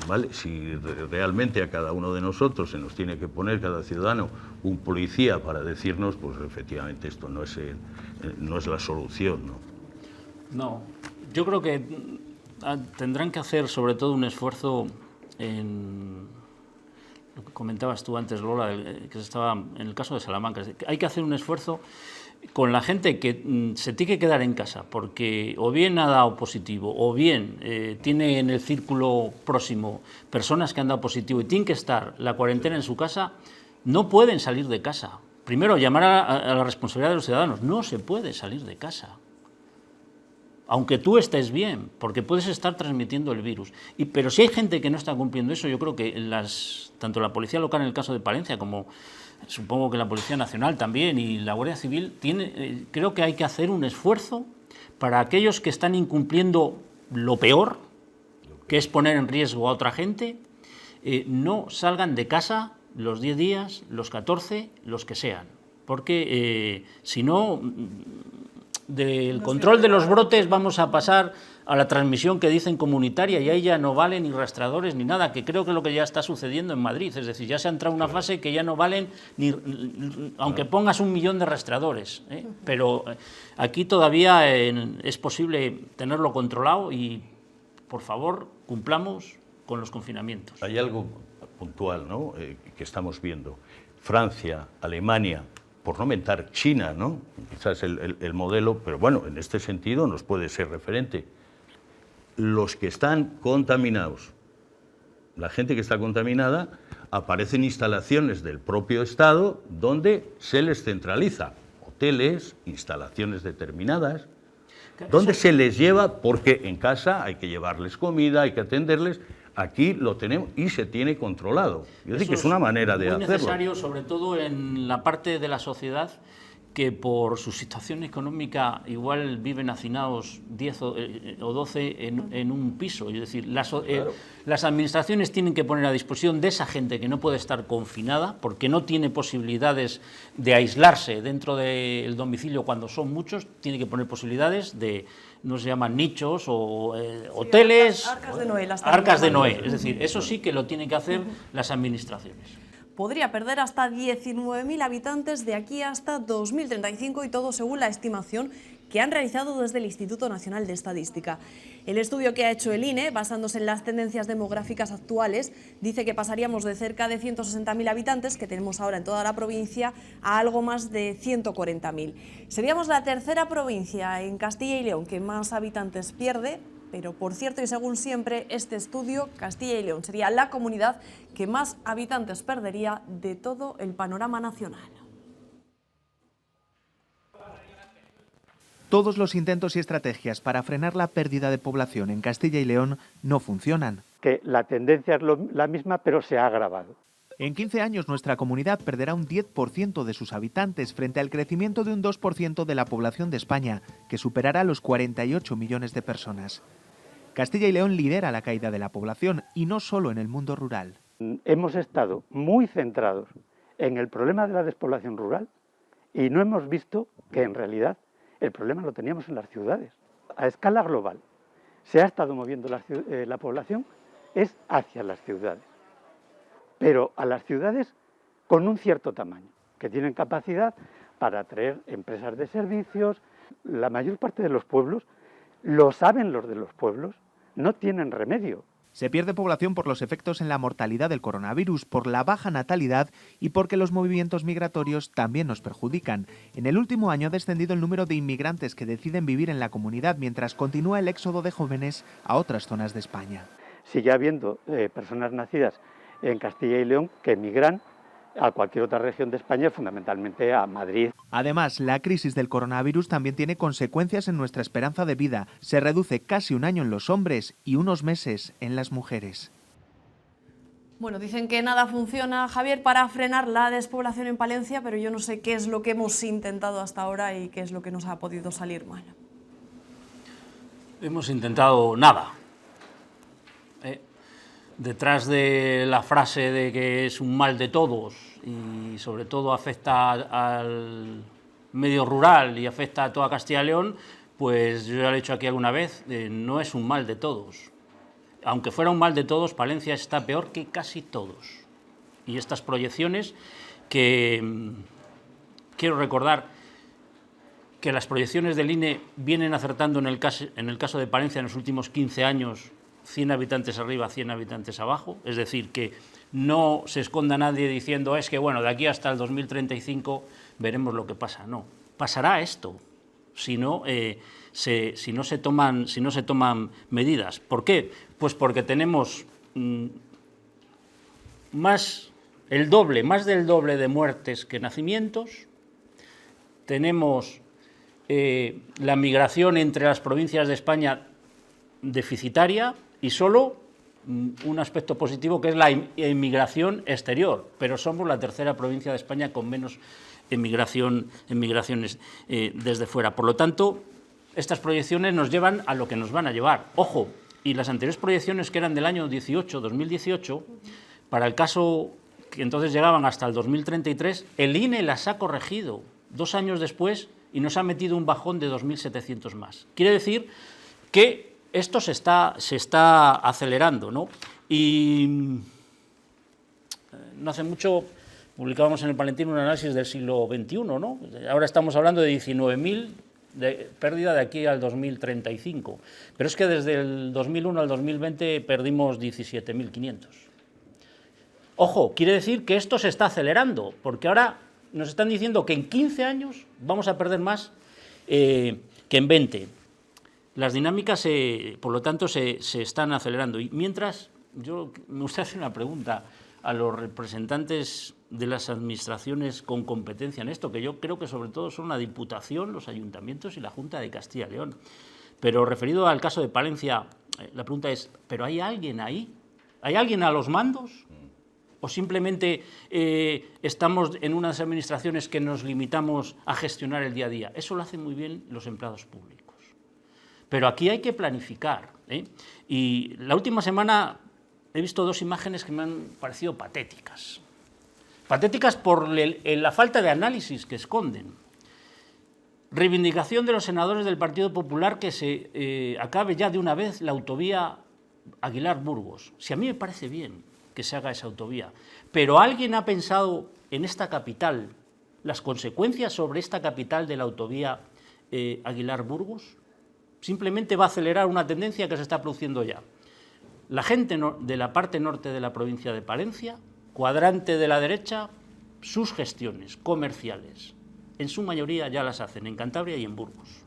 ¿Vale? Si realmente a cada uno de nosotros se nos tiene que poner, cada ciudadano, un policía para decirnos, pues efectivamente esto no es la solución, ¿no? No, yo creo que tendrán que hacer sobre todo un esfuerzo en lo que comentabas tú antes, Lola, que estaba en el caso de Salamanca. Hay que hacer un esfuerzo con la gente que se tiene que quedar en casa, porque o bien ha dado positivo, o bien tiene en el círculo próximo personas que han dado positivo y tienen que estar la cuarentena en su casa, no pueden salir de casa. Primero, llamar a la responsabilidad de los ciudadanos. No se puede salir de casa, aunque tú estés bien, porque puedes estar transmitiendo el virus. Pero si hay gente que no está cumpliendo eso, yo creo que tanto la Policía Local en el caso de Palencia, como supongo que la Policía Nacional también y la Guardia Civil, creo que hay que hacer un esfuerzo para aquellos que están incumpliendo lo peor, que es poner en riesgo a otra gente, no salgan de casa los 10 días, los 14, los que sean, porque si no del control de los brotes vamos a pasar a la transmisión que dicen comunitaria, y ahí ya no valen ni rastreadores ni nada, que creo que es lo que ya está sucediendo en Madrid. Es decir, ya se ha entrado en una fase que ya no valen aunque pongas 1 millón de rastreadores, ¿eh? Pero aquí todavía es posible tenerlo controlado y, por favor, cumplamos con los confinamientos. Hay algo puntual, ¿no?, que estamos viendo. Francia, Alemania, por no mentar China, ¿no?, quizás el modelo, pero bueno, en este sentido nos puede ser referente. Los que están contaminados, la gente que está contaminada, aparecen instalaciones del propio Estado donde se les centraliza, hoteles, instalaciones determinadas, donde se les lleva, porque en casa hay que llevarles comida, hay que atenderles. Aquí lo tenemos y se tiene controlado. Yo digo que es una manera de hacerlo. Es muy necesario, sobre todo en la parte de la sociedad que por su situación económica igual viven hacinados 10 o 12 en un piso. Es decir, las administraciones tienen que poner a disposición de esa gente que no puede estar confinada, porque no tiene posibilidades de aislarse dentro del domicilio cuando son muchos, tiene que poner posibilidades de, no se llaman nichos o hoteles, arcas de Noé, arcas de Noé. Es decir, eso sí que lo tienen que hacer las administraciones. Podría perder hasta 19.000 habitantes de aquí hasta 2035, y todo según la estimación que han realizado desde el Instituto Nacional de Estadística. El estudio que ha hecho el INE, basándose en las tendencias demográficas actuales, dice que pasaríamos de cerca de 160.000 habitantes, que tenemos ahora en toda la provincia, a algo más de 140.000. Seríamos la tercera provincia en Castilla y León que más habitantes pierde. Pero, por cierto, y según siempre, este estudio, Castilla y León sería la comunidad que más habitantes perdería de todo el panorama nacional. Todos los intentos y estrategias para frenar la pérdida de población en Castilla y León no funcionan. Que la tendencia es la misma, pero se ha agravado. En 15 años nuestra comunidad perderá un 10% de sus habitantes frente al crecimiento de un 2% de la población de España, que superará los 48 millones de personas. Castilla y León lidera la caída de la población, y no solo en el mundo rural. Hemos estado muy centrados en el problema de la despoblación rural y no hemos visto que en realidad el problema lo teníamos en las ciudades. A escala global se ha estado moviendo la población es hacia las ciudades, pero a las ciudades con un cierto tamaño, que tienen capacidad para atraer empresas de servicios. La mayor parte de los pueblos, lo saben los de los pueblos, no tienen remedio. Se pierde población por los efectos en la mortalidad del coronavirus, por la baja natalidad y porque los movimientos migratorios también nos perjudican. En el último año ha descendido el número de inmigrantes que deciden vivir en la comunidad, mientras continúa el éxodo de jóvenes a otras zonas de España. Sigue habiendo personas nacidas en Castilla y León que emigran a cualquier otra región de España, fundamentalmente a Madrid. Además, la crisis del coronavirus también tiene consecuencias en nuestra esperanza de vida. Se reduce casi un año en los hombres y unos meses en las mujeres. Bueno, dicen que nada funciona, Javier, para frenar la despoblación en Palencia, pero yo no sé qué es lo que hemos intentado hasta ahora y qué es lo que nos ha podido salir mal. Hemos intentado nada. Detrás de la frase de que es un mal de todos y sobre todo afecta al medio rural y afecta a toda Castilla y León, pues yo ya lo he dicho aquí alguna vez, no es un mal de todos. Aunque fuera un mal de todos, Palencia está peor que casi todos. Y estas proyecciones que quiero recordar que las proyecciones del INE vienen acertando en el caso de Palencia en los últimos 15 años, 100 habitantes arriba, 100 habitantes abajo, es decir, que no se esconda nadie diciendo es que bueno, de aquí hasta el 2035 veremos lo que pasa. No, pasará esto si no se toman medidas. ¿Por qué? Pues porque tenemos más del doble de muertes que nacimientos, tenemos la migración entre las provincias de España deficitaria, y solo un aspecto positivo, que es la inmigración exterior, pero somos la tercera provincia de España con menos emigraciones desde fuera. Por lo tanto, estas proyecciones nos llevan a lo que nos van a llevar. Ojo, y las anteriores proyecciones, que eran del año 2018, para el caso que entonces llegaban hasta el 2033, el INE las ha corregido 2 años después y nos ha metido un bajón de 2.700 más. Quiere decir que esto se está acelerando, ¿no? Y no hace mucho publicábamos en el Palentín un análisis del siglo XXI, ¿no? Ahora estamos hablando de 19.000 de pérdida de aquí al 2035, pero es que desde el 2001 al 2020 perdimos 17.500. Ojo, quiere decir que esto se está acelerando, porque ahora nos están diciendo que en 15 años vamos a perder más que en 20. Las dinámicas, por lo tanto, se están acelerando. Y mientras, yo me gustaría hacer una pregunta a los representantes de las administraciones con competencia en esto, que yo creo que sobre todo son la Diputación, los ayuntamientos y la Junta de Castilla y León. Pero referido al caso de Palencia, la pregunta es, ¿pero hay alguien ahí? ¿Hay alguien a los mandos? ¿O simplemente estamos en unas administraciones que nos limitamos a gestionar el día a día? Eso lo hacen muy bien los empleados públicos. Pero aquí hay que planificar, ¿eh? Y la última semana he visto dos imágenes que me han parecido patéticas. Patéticas por la falta de análisis que esconden. Reivindicación de los senadores del Partido Popular que se acabe ya de una vez la autovía Aguilar-Burgos. Si a mí me parece bien que se haga esa autovía, pero ¿alguien ha pensado en esta capital, las consecuencias sobre esta capital de la autovía Aguilar-Burgos? Simplemente va a acelerar una tendencia que se está produciendo ya. La gente de la parte norte de la provincia de Palencia, cuadrante de la derecha, sus gestiones comerciales, en su mayoría ya las hacen en Cantabria y en Burgos.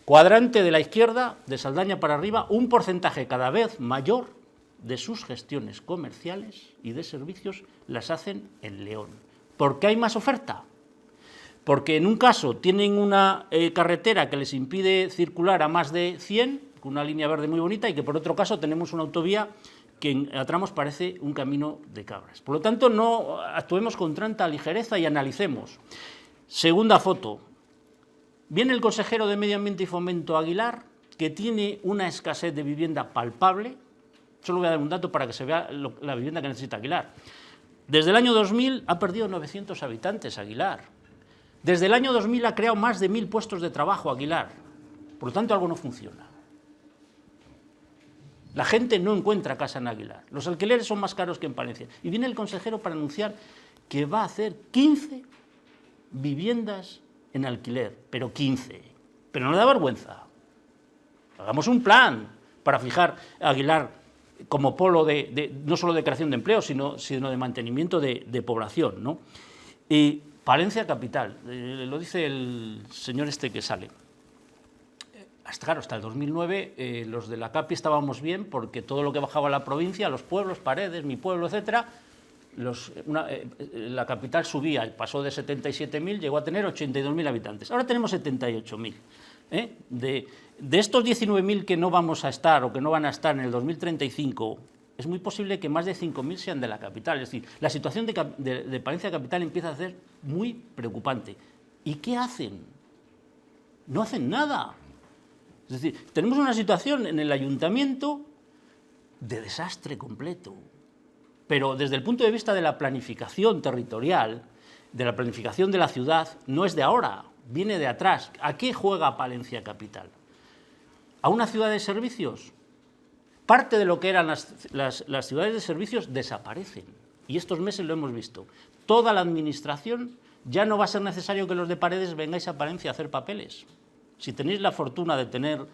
Cuadrante de la izquierda, de Saldaña para arriba, un porcentaje cada vez mayor de sus gestiones comerciales y de servicios las hacen en León. ¿Por qué hay más oferta? Porque en un caso tienen una carretera que les impide circular a más de 100, con una línea verde muy bonita, y que por otro caso tenemos una autovía que a tramos parece un camino de cabras. Por lo tanto, no actuemos con tanta ligereza y analicemos. Segunda foto. Viene el consejero de Medio Ambiente y Fomento Aguilar, que tiene una escasez de vivienda palpable. Solo voy a dar un dato para que se vea la vivienda que necesita Aguilar. Desde el año 2000 ha perdido 900 habitantes Aguilar. Desde el año 2000 ha creado más de 1.000 puestos de trabajo Aguilar. Por lo tanto, algo no funciona. La gente no encuentra casa en Aguilar. Los alquileres son más caros que en Palencia. Y viene el consejero para anunciar que va a hacer 15 viviendas en alquiler. Pero 15. Pero no le da vergüenza. Hagamos un plan para fijar a Aguilar como polo no solo de creación de empleo, sino de mantenimiento de población, ¿no? Y Palencia capital, lo dice el señor este que sale. Hasta el 2009 los de la CAPI estábamos bien porque todo lo que bajaba a la provincia, los pueblos, Paredes, mi pueblo, etcétera, la capital subía, pasó de 77.000, llegó a tener 82.000 habitantes. Ahora tenemos 78.000. De estos 19.000 que no vamos a estar o que no van a estar en el 2035, es muy posible que más de 5.000 sean de la capital. Es decir, la situación de Palencia capital empieza a ser muy preocupante. ¿Y qué hacen? No hacen nada. Es decir, tenemos una situación en el ayuntamiento de desastre completo. Pero desde el punto de vista de la planificación territorial, de la planificación de la ciudad, no es de ahora, viene de atrás. ¿A qué juega Palencia capital? ¿A una ciudad de servicios? Parte de lo que eran las ciudades de servicios desaparecen. Y estos meses lo hemos visto. Toda la administración, ya no va a ser necesario que los de Paredes vengáis a Palencia a hacer papeles. Si tenéis la fortuna de tener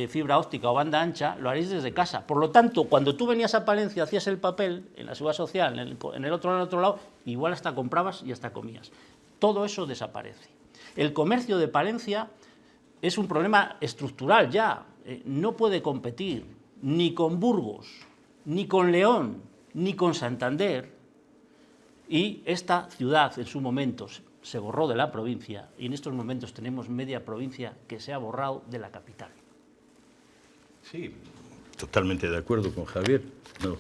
fibra óptica o banda ancha, lo haréis desde casa. Por lo tanto, cuando tú venías a Palencia, hacías el papel en la seguridad social, en el otro lado, igual hasta comprabas y hasta comías. Todo eso desaparece. El comercio de Palencia es un problema estructural ya. No puede competir ni con Burgos, ni con León, ni con Santander. Y esta ciudad en su momento se borró de la provincia y en estos momentos tenemos media provincia que se ha borrado de la capital. Sí, totalmente de acuerdo con Javier. No,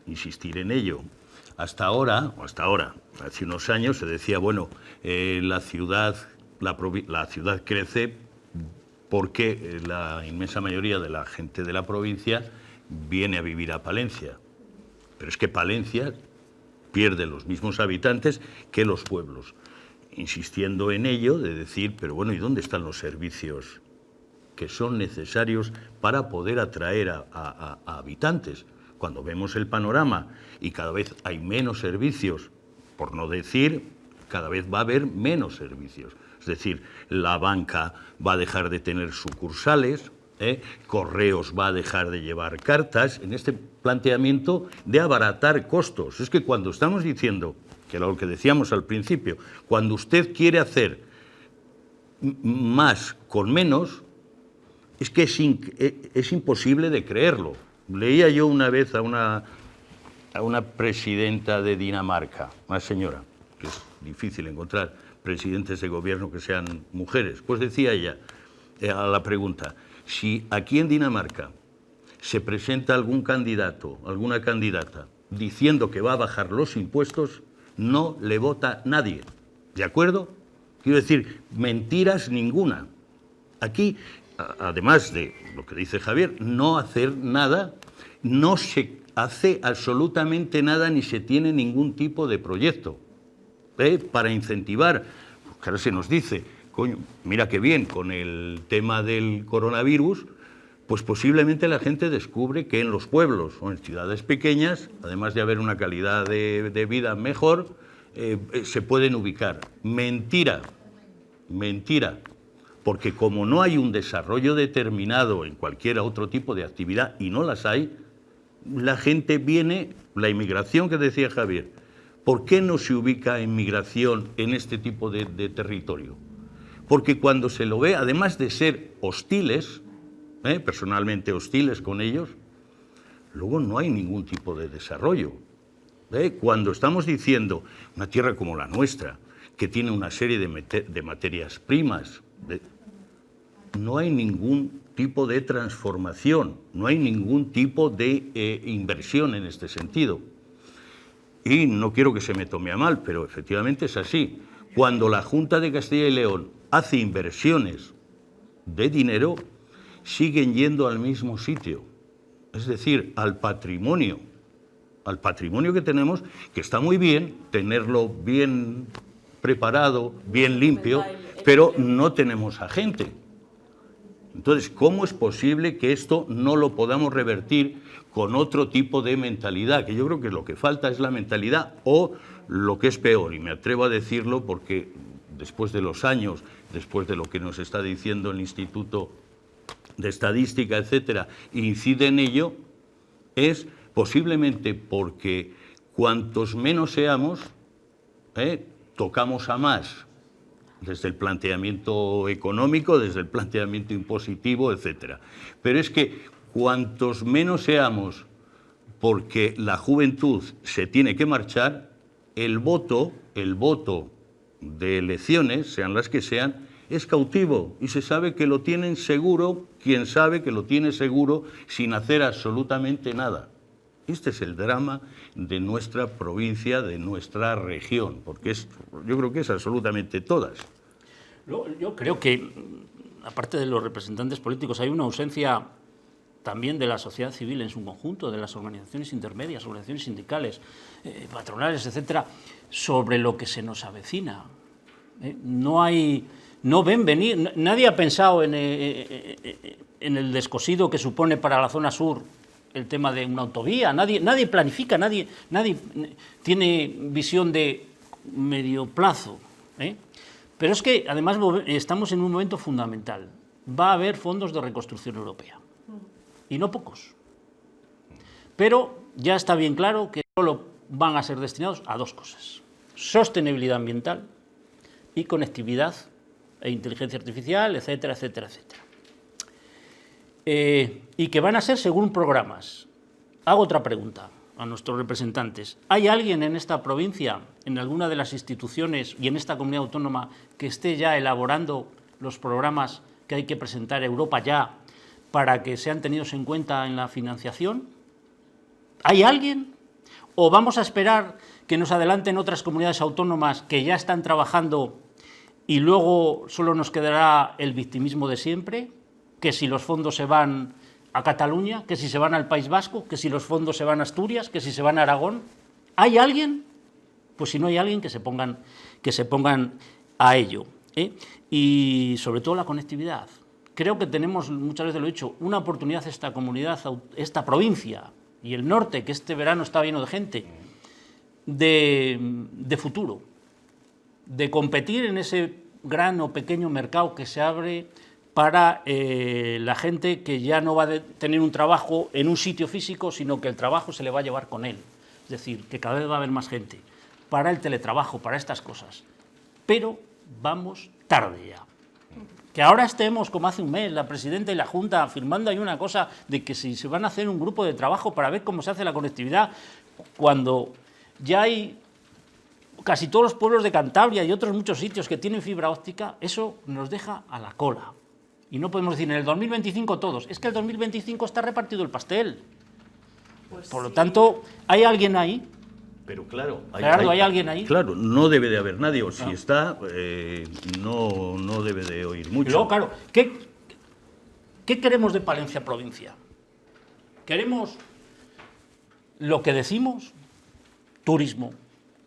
insistir en ello. Hasta ahora, hace unos años se decía, bueno, la ciudad crece porque la inmensa mayoría de la gente de la provincia viene a vivir a Palencia. Pero es que Palencia pierde los mismos habitantes que los pueblos. insistiendo en ello, de decir, pero bueno, ¿y dónde están los servicios que son necesarios para poder atraer a habitantes? Cuando vemos el panorama y cada vez hay menos servicios, por no decir, cada vez va a haber menos servicios. Es decir, la banca va a dejar de tener sucursales, Correos va a dejar de llevar cartas, en este planteamiento de abaratar costos. Es que cuando estamos diciendo, que era lo que decíamos al principio, cuando usted quiere hacer más con menos, es que es imposible de creerlo. Leía yo una vez a una presidenta de Dinamarca, una señora, que es difícil encontrar presidentes de gobierno que sean mujeres, pues decía ella, a la pregunta, si aquí en Dinamarca se presenta algún candidato, alguna candidata, diciendo que va a bajar los impuestos, no le vota nadie. ¿De acuerdo? Quiero decir, mentiras ninguna. Aquí, además de lo que dice Javier, no hacer nada, no se hace absolutamente nada ni se tiene ningún tipo de proyecto para incentivar. Claro, se nos dice, coño, mira qué bien, con el tema del coronavirus, pues posiblemente la gente descubre que en los pueblos o en ciudades pequeñas, además de haber una calidad de vida mejor, se pueden ubicar. Mentira, mentira. Porque como no hay un desarrollo determinado en cualquier otro tipo de actividad, y no las hay, la gente viene, la inmigración que decía Javier, ¿por qué no se ubica inmigración en este tipo de territorio? Porque cuando se lo ve, además de ser hostiles, personalmente hostiles con ellos, luego no hay ningún tipo de desarrollo. Cuando estamos diciendo una tierra como la nuestra, que tiene una serie de materias primas, no hay ningún tipo de transformación, no hay ningún tipo de inversión en este sentido. Y no quiero que se me tome a mal, pero efectivamente es así. Cuando la Junta de Castilla y León hace inversiones de dinero, siguen yendo al mismo sitio, es decir, al patrimonio que tenemos, que está muy bien tenerlo bien preparado, bien limpio, pero no tenemos a gente. Entonces, ¿cómo es posible que esto no lo podamos revertir con otro tipo de mentalidad? Que yo creo que lo que falta es la mentalidad, o lo que es peor, y me atrevo a decirlo porque después de los años, después de lo que nos está diciendo el Instituto de Estadística, etcétera, incide en ello, es posiblemente porque cuantos menos seamos, tocamos a más, desde el planteamiento económico, desde el planteamiento impositivo, etcétera. Pero es que cuantos menos seamos, porque la juventud se tiene que marchar, el voto de elecciones, sean las que sean, es cautivo y se sabe que lo tienen seguro, quien sabe que lo tiene seguro sin hacer absolutamente nada. Este es el drama de nuestra provincia, de nuestra región, porque yo creo que es absolutamente todas. Yo creo que, aparte de los representantes políticos, hay una ausencia también de la sociedad civil en su conjunto, de las organizaciones intermedias, organizaciones sindicales, patronales, etcétera, sobre lo que se nos avecina. No ven venir, nadie ha pensado en el descosido que supone para la zona sur el tema de una autovía, nadie planifica, nadie tiene visión de medio plazo. Pero es que además estamos en un momento fundamental. Va a haber fondos de reconstrucción europea, y no pocos. Pero ya está bien claro que solo van a ser destinados a dos cosas: sostenibilidad ambiental y conectividad e inteligencia artificial, etcétera, etcétera, etcétera. Y que van a ser según programas. Hago otra pregunta a nuestros representantes. ¿Hay alguien en esta provincia, en alguna de las instituciones y en esta comunidad autónoma, que esté ya elaborando los programas que hay que presentar a Europa ya para que sean tenidos en cuenta en la financiación? ¿Hay alguien? ¿O vamos a esperar que nos adelanten otras comunidades autónomas que ya están trabajando y luego solo nos quedará el victimismo de siempre? Que si los fondos se van a Cataluña, que si se van al País Vasco, que si los fondos se van a Asturias, que si se van a Aragón. ¿Hay alguien? Pues si no hay alguien, que se pongan a ello, ¿eh? Y sobre todo la conectividad. Creo que tenemos, muchas veces lo he dicho, una oportunidad esta comunidad, esta provincia y el norte, que este verano está lleno de gente, de futuro, de competir en ese gran o pequeño mercado que se abre para la gente que ya no va a tener un trabajo en un sitio físico, sino que el trabajo se le va a llevar con él. Es decir, que cada vez va a haber más gente para el teletrabajo, para estas cosas. Pero vamos tarde ya. Que ahora estemos, como hace un mes, la presidenta y la Junta firmando ahí una cosa de que si se van a hacer un grupo de trabajo para ver cómo se hace la conectividad, cuando ya hay casi todos los pueblos de Cantabria y otros muchos sitios que tienen fibra óptica, eso nos deja a la cola. Y no podemos decir en el 2025 todos, es que el 2025 está repartido el pastel. Pues por lo tanto, ¿hay alguien ahí? Pero claro, ¿hay alguien ahí? Claro, no debe de haber nadie, o si está, no debe de oír mucho. Y luego, claro, ¿qué queremos de Palencia provincia? ¿Queremos lo que decimos? Turismo,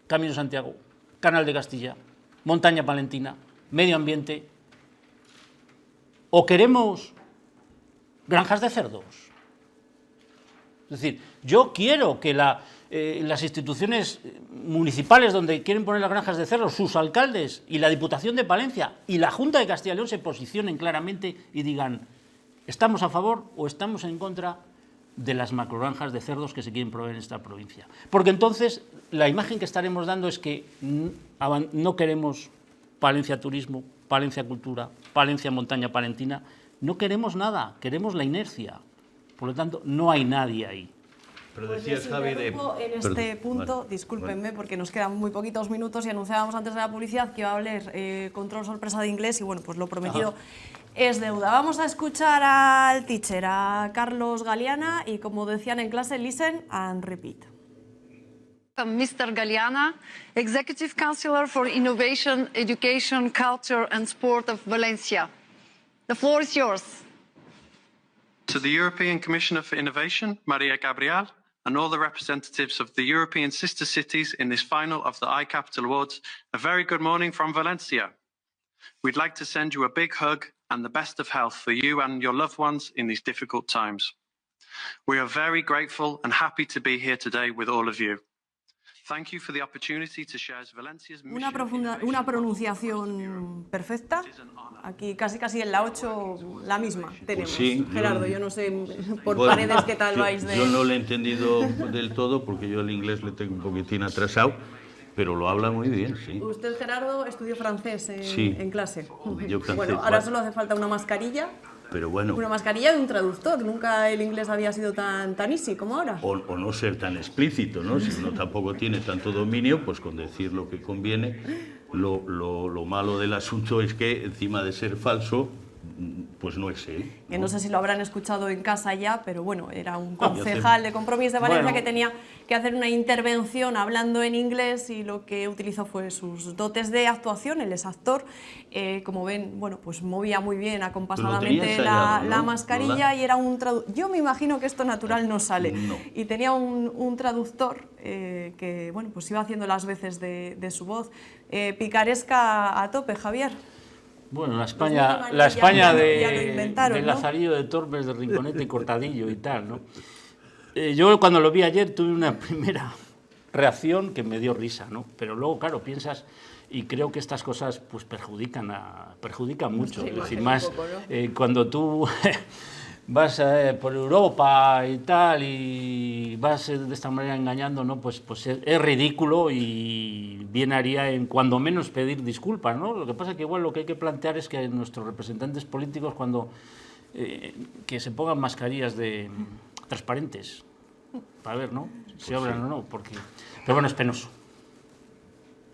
Camino de Santiago, Canal de Castilla, Montaña Palentina, medio ambiente. ¿O queremos granjas de cerdos? Es decir, yo quiero que las instituciones municipales donde quieren poner las granjas de cerdos, sus alcaldes y la Diputación de Palencia y la Junta de Castilla y León se posicionen claramente y digan, ¿estamos a favor o estamos en contra de las macrogranjas de cerdos que se quieren proveer en esta provincia? Porque entonces la imagen que estaremos dando es que no queremos Palencia Turismo, Palencia Cultura, Palencia Montaña Palentina, no queremos nada, queremos la inercia. Por lo tanto, no hay nadie ahí. Pero pues decías, Javi, en este punto, discúlpenme, porque nos quedan muy poquitos minutos y anunciábamos antes de la publicidad que iba a hablar control sorpresa de inglés y bueno, pues lo prometido es deuda. Vamos a escuchar al teacher, a Carlos Galeana, y como decían en clase, listen and repeat. I'm Mr. Galeana, Executive Councillor for Innovation, Education, Culture and Sport of Valencia. The floor is yours. To the European Commissioner for Innovation, Maria Gabriel, and all the representatives of the European sister cities in this final of the iCapital Awards, a very good morning from Valencia. We'd like to send you a big hug and the best of health for you and your loved ones in these difficult times. We are very grateful and happy to be here today with all of you. Thank you for the opportunity to share Valencia's mission. Una pronunciación perfecta. Aquí casi en la 8 la misma tenemos. Pues sí, Gerardo, yo no sé por paredes qué tal vais de... Yo no lo he entendido del todo porque yo el inglés le tengo un poquitín atrasado, pero lo habla muy bien, sí. Usted, Gerardo, estudió francés en clase. Yo francés, bueno, ahora solo hace falta una mascarilla. Pero bueno, una mascarilla y un traductor. Nunca el inglés había sido tan easy como ahora. O no ser tan explícito, ¿no? Si uno tampoco tiene tanto dominio, pues con decir lo que conviene. Lo malo del asunto es que encima de ser falso, pues no es él, ¿no? Que no sé si lo habrán escuchado en casa ya, pero bueno, era un concejal de Compromís de Valencia que tenía que hacer una intervención hablando en inglés y lo que utilizó fue sus dotes de actuación. Él es actor, como ven, bueno, pues movía muy bien acompasadamente la mascarilla y era un traductor. Yo me imagino que esto natural no sale. No. Y tenía un traductor que, bueno, pues iba haciendo las veces de su voz. Picaresca a tope, Javier. Bueno, la España de Lazarillo, de Tormes, de Rinconete y Cortadillo y tal, ¿no? Yo cuando lo vi ayer tuve una primera reacción que me dio risa, ¿no? Pero luego, claro, piensas, y creo que estas cosas pues perjudican mucho. Sí, es decir, más poco, ¿no? Cuando tú vas por Europa y tal y vas de esta manera engañando, ¿no? Pues es ridículo y bien haría en cuando menos pedir disculpas, ¿no? Lo que pasa es que igual lo que hay que plantear es que nuestros representantes políticos cuando que se pongan mascarillas transparentes para ver, ¿no? Si hablan o no, pero bueno, es penoso.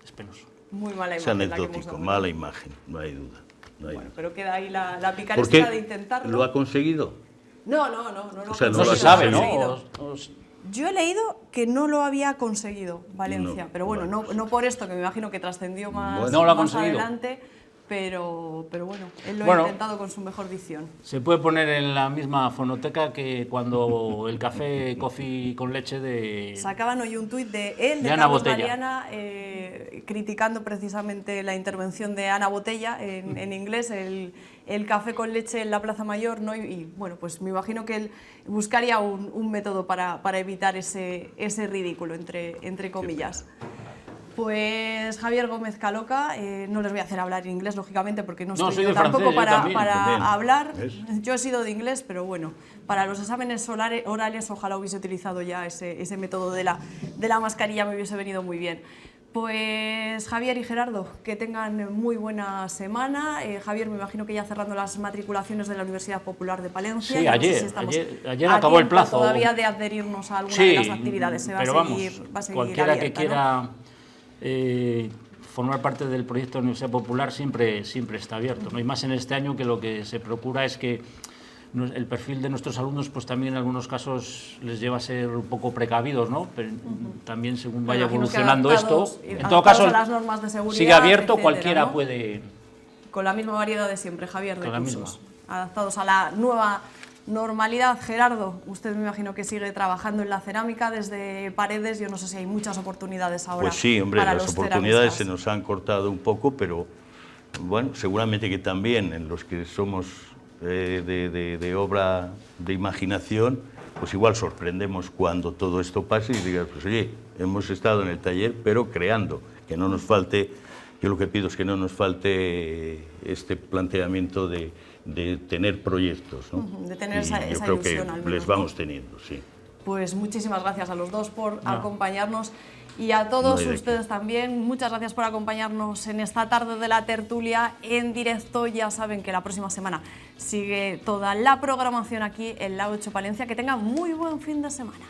Es penoso. Muy mala imagen. Es anecdótico, mala imagen, no hay duda. Bueno, pero queda ahí la picaresca de intentarlo. ¿Lo ha conseguido? No. O sea, no se sabe, ¿no? Yo he leído que no lo había conseguido Valencia, pero bueno, no por esto, que me imagino que trascendió más, no lo ha más conseguido. Adelante. pero bueno, él lo ha Bueno, intentado con su mejor dicción. Se puede poner en la misma fonoteca que cuando el café coffee con leche de... Sacaban hoy un tuit de él, de Ana Carlos Botella. Galeana, criticando precisamente la intervención de Ana Botella en inglés, el café con leche en la Plaza Mayor, ¿no? Y bueno, pues me imagino que él buscaría un método para evitar ese ridículo, entre comillas. Pues Javier Gómez Caloca, no les voy a hacer hablar en inglés, lógicamente, porque no estoy soy yo de tampoco francés, yo para también. hablar. ¿Ves? Yo he sido de inglés, pero bueno, para los exámenes orales ojalá hubiese utilizado ya ese método de la mascarilla, me hubiese venido muy bien. Pues Javier y Gerardo, que tengan muy buena semana. Javier, me imagino que ya cerrando las matriculaciones de la Universidad Popular de Palencia. Sí, No sé ayer, si estamos ayer a acabó el tiempo plazo. todavía de adherirnos a alguna Sí, de las actividades. Se va pero a seguir, vamos, va a seguir cualquiera abierta, que quiera formar parte del proyecto de Universidad Popular siempre está abierto, ¿no? Y más en este año, que lo que se procura es que el perfil de nuestros alumnos, pues también en algunos casos les lleva a ser un poco precavidos, ¿no? Pero también según vaya evolucionando esto, en todo caso, a las normas de seguridad, sigue abierto, etcétera, cualquiera ¿no? puede... Con la misma variedad de siempre, Javier, de Con la cursos, misma. adaptados a la nueva normalidad. Gerardo, usted me imagino que sigue trabajando en la cerámica desde Paredes. Yo no sé si hay muchas oportunidades ahora. Pues sí, hombre, para las los oportunidades ceramistas. se nos han cortado un poco, pero bueno, seguramente que también en los que somos de obra de imaginación, pues igual sorprendemos cuando todo esto pase y digas, pues oye, hemos estado en el taller, pero creando, que no nos falte, yo lo que pido es que no nos falte este planteamiento de tener proyectos, ¿no? De tener esa yo creo ilusión, que al menos, les ¿no? vamos teniendo, sí. Pues muchísimas gracias a los dos por acompañarnos y a todos No hay de ustedes también. Muchas gracias por acompañarnos en esta tarde de la tertulia en directo. Ya saben que la próxima semana sigue toda la programación aquí en La 8 Palencia. Que tengan muy buen fin de semana.